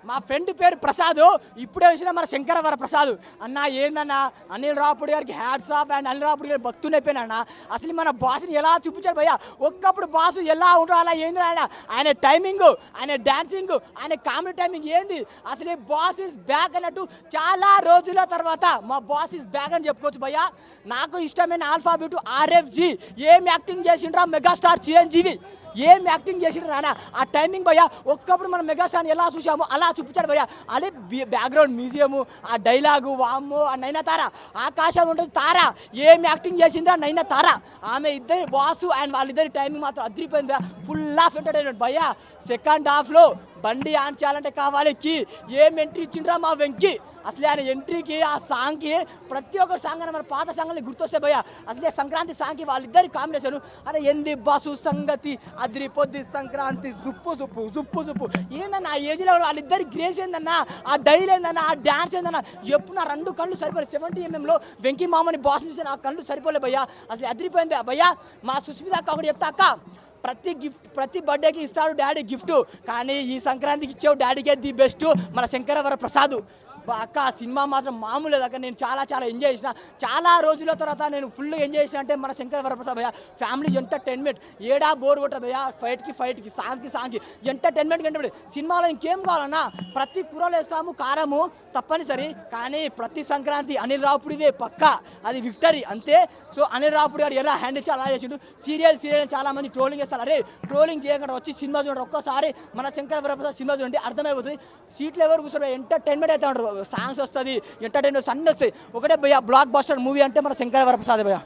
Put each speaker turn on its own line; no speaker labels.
మా ఫ్రెండ్ పేరు ప్రసాద్. ఇప్పుడే వచ్చిన మన శంకర వర ప్రసాద్ అన్న. ఏందన్నా అనిల్ రావుపూడి గారికి hats off. And Anil Ravipudi గారు భక్తుని అయిపోయినా అసలు మన బాస్ని ఎలా చూపించాడు భయ్య. ఒక్కప్పుడు బాసు ఎలా ఉంటాడు అలా ఏంది ఆయన టైమింగ్, ఆయన డాన్సింగ్, ఆయన కామెడీ టైమింగ్ ఏంది అసలు. బాస్ ఇస్ బ్యాక్ అన్నట్టు చాలా రోజుల తర్వాత మా బాస్ ఇస్ బ్యాక్ అని చెప్పుకోవచ్చు భయ్య. నాకు ఇష్టమైన ఆల్ఫాబెట్ RFG. ఏం యాక్టింగ్ చేసిండ్రా మెగాస్టార్ చిరంజీవి, ఏం యాక్టింగ్ చేసిండ్రు నాన్న. ఆ టైమింగ్ భయ్య ఒక్కప్పుడు మనం మెగాస్టార్ని ఎలా చూసామో అలా చూపించాడు భయ్య. అదే బ్యాక్గ్రౌండ్ మ్యూజియము, ఆ డైలాగు, వామ్మో ఆ నైనా ఆకాశం ఉంటుంది తార. ఏం యాక్టింగ్ చేసింది ఆ నైనా తార. ఆమె ఇద్దరి బాసు అండ్ వాళ్ళిద్దరి టైమింగ్ మాత్రం అదిరిపోయింది భయ్య. ఫుల్ ఆఫ్ ఎంటర్టైన్మెంట్ భయ్య. సెకండ్ హాఫ్లో బండి ఆన్ చేయాలంటే కావాలి కి. ఏం ఎంట్రీ ఇచ్చిండ్రా మా వెంకీ. అసలు ఆయన ఎంట్రీకి ఆ సాంగ్కి ప్రతి ఒక్కరు సాంగ్ అని మన పాత సాంగ్ని గుర్తొస్తే భయ్య. అసలే సంక్రాంతి సాంగ్కి వాళ్ళిద్దరి కాంబినేషన్ అరే ఎంది బాసు సంగతి అదిరిపోద్ది సంక్రాంతి జుప్పు జుప్పు జుప్పు జుప్పు. ఏందన్నా ఆ ఏజ్లో వాళ్ళిద్దరి గ్రేస్ ఏందన్నా, ఆ డైల్ ఏందన్నా, ఆ డ్యాన్స్ ఏందన్నా. ఎప్పుడు నా రెండు కళ్ళు సరిపోలేదు. 70mm వెంకీ మామని బాస్ చూసి నా కళ్ళు సరిపోలే భయ్య. అసలు అదిరిపోయింది భయ్య. మా సుస్మిత అక్క ఒకటి చెప్తా అక్క, ప్రతి బర్త్డేకి ఇస్తాడు డాడీ గిఫ్ట్, కానీ ఈ సంక్రాంతికి ఇచ్చావు డాడీకే ది బెస్ట్ మన శంకరవర ప్రసాద్. అక్క ఆ సినిమా మాత్రం మామూలు లేదు అక్క. నేను చాలా ఎంజాయ్ చేసిన. చాలా రోజుల తర్వాత నేను ఫుల్ ఎంజాయ్ చేసిన అంటే మన శంకర వరప్రసాద్ భయ్య. ఫ్యామిలీ ఎంటర్టైన్మెంట్ ఏడా బోర్ కొట్టదు భయ్య. ఫైట్కి సాంగ్కి ఎంటర్టైన్మెంట్ కంటే సినిమాలో ఇంకేం కావాలన్నా ప్రతి కూరలు వేస్తాము కారము తప్పనిసరి, కానీ ప్రతి సంక్రాంతి అనిల్ రావుపూడిదే పక్క, అది విక్టరీ అంతే. సో అనిల్ రావుపూడి గారు ఎలా హ్యాండిల్ చేయాలి అలా చేసిండు. సీరియల్ చాలా మంది ట్రోలింగ్ చేస్తారు. అరే ట్రోలింగ్ చేయకుండా వచ్చి సినిమా చూడండి ఒక్కసారి మన శంకర వరప్రసాద్ సినిమా చూడండి అర్థమైపోతుంది. సీట్లు ఎవరు కూర్చోరు ఎంటర్టైన్మెంట్ అయితే ఉంటారు. సాంగ్స్ వస్తుంది, ఎంటర్టైన్మెంట్ అన్నీ వస్తాయి. ఒకటే భయ్య బ్లాక్ బస్టర్ మూవీ అంటే మన శంకర వరప్రసాద్ భయ్య.